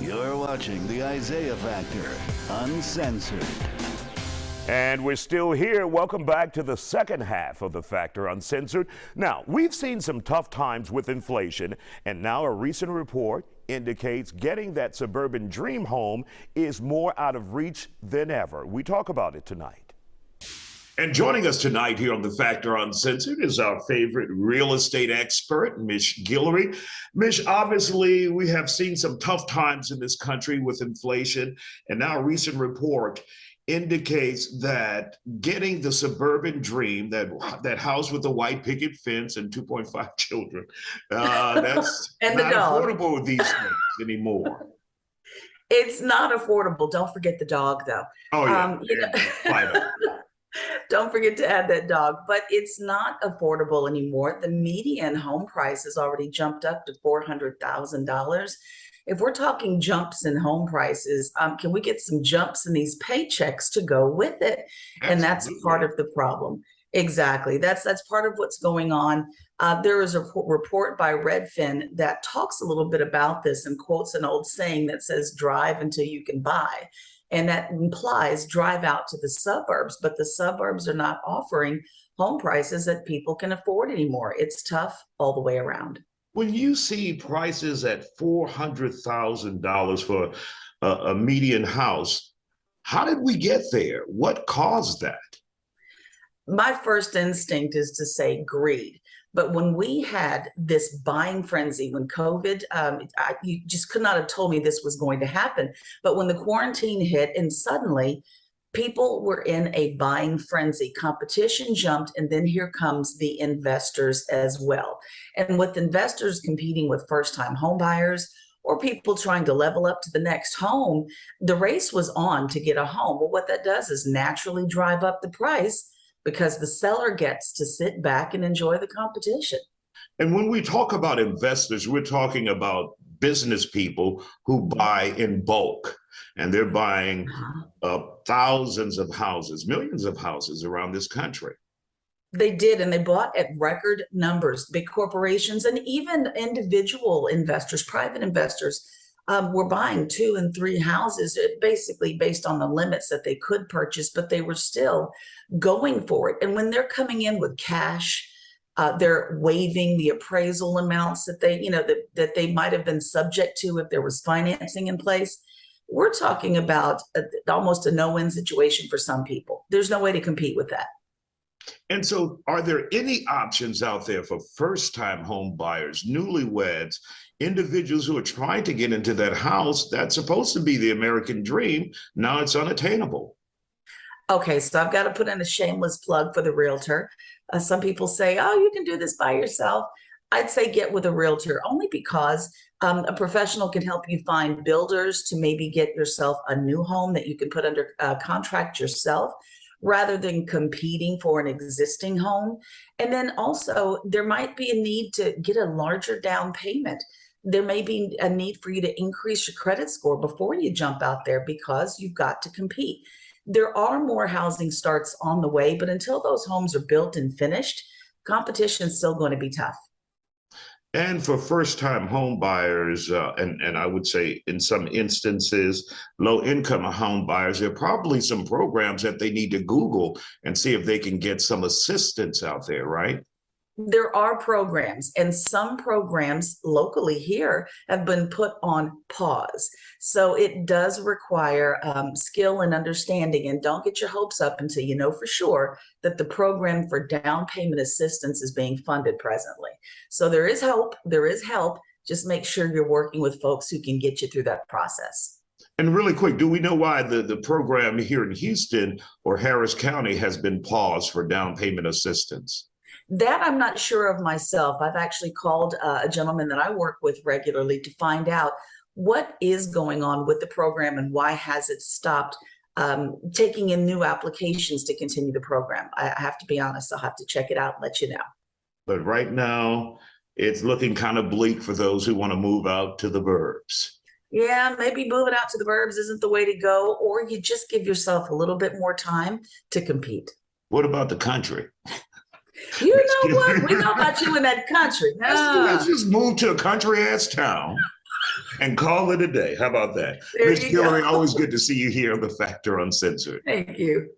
You're watching the Isaiah Factor Uncensored. And we're still here. Welcome back to the second half of the Factor Uncensored. Now, we've seen some tough times with inflation, and now a recent report indicates getting that suburban dream home is more out of reach than ever. We talk about it tonight. And joining us tonight here on the Factor Uncensored is our favorite real estate expert, Mish Guillory. Mish, obviously, we have seen some tough times in this country with inflation, and now a recent report indicates that getting the suburban dream, that house with the white picket fence and 2.5 children, that's and not dog. affordable with these things anymore. It's not affordable. Don't forget the dog, though. Oh, yeah. Don't forget to add that dog. But it's not affordable anymore. The median home price has already jumped up to $400,000. If we're talking jumps in home prices, can we get some jumps in these paychecks to go with it? Absolutely. And that's part of the problem. Exactly. That's part of what's going on. There is a report by Redfin that talks a little bit about this and quotes an old saying that says, drive until you can buy. And that implies drive out to the suburbs, but the suburbs are not offering home prices that people can afford anymore. It's tough all the way around. When you see prices at $400,000 for a median house, how did we get there? What caused that? My first instinct is to say greed. But when we had this buying frenzy, when COVID, you just could not have told me this was going to happen. But when the quarantine hit and suddenly people were in a buying frenzy, competition jumped, and then here comes the investors as well. And with investors competing with first-time home buyers or people trying to level up to the next home, the race was on to get a home. Well, what that does is naturally drive up the price because the seller gets to sit back and enjoy the competition. And when we talk about investors, we're talking about business people who buy in bulk, and they're buying thousands of houses, millions of houses around this country. They did, and they bought at record numbers. Big corporations and even individual investors, private investors, were buying 2 and 3 houses, basically based on the limits that they could purchase, but they were still going for it. And when they're coming in with cash, they're waiving the appraisal amounts that they, that they might have been subject to if there was financing in place. We're talking about almost a no-win situation for some people. There's no way to compete with that. And so are there any options out there for first-time home buyers, newlyweds, individuals who are trying to get into that house that's supposed to be the American dream? Now it's unattainable. Okay, so I've got to put in a shameless plug for the realtor. Some people say, oh, you can do this by yourself. I'd say get with a realtor only because a professional can help you find builders to maybe get yourself a new home that you can put under contract yourself, rather than competing for an existing home. And then also there might be a need to get a larger down payment. There may be a need for you to increase your credit score before you jump out there because you've got to compete. There are more housing starts on the way, but until those homes are built and finished, competition is still going to be tough. And for first-time home buyers, and I would say in some instances, low-income home buyers, there are probably some programs that they need to Google and see if they can get some assistance out there, right? There are programs, and some programs locally here have been put on pause. So it does require skill and understanding, and don't get your hopes up until you know for sure that the program for down payment assistance is being funded presently. So there is hope, there is help. Just make sure you're working with folks who can get you through that process. And really quick, do we know why the program here in Houston or Harris County has been paused for down payment assistance? That I'm not sure of myself. I've actually called a gentleman that I work with regularly to find out what is going on with the program and why has it stopped taking in new applications to continue the program. I have to be honest, I'll have to check it out and let you know. But right now, it's looking kind of bleak for those who want to move out to the burbs. Yeah, maybe moving out to the burbs isn't the way to go, or you just give yourself a little bit more time to compete. What about the country? You know what? We know about you in that country. Let's just move to a country ass town and call it a day. How about that? There Miss you Hillary, go. always good to see you here on The Factor Uncensored. Thank you.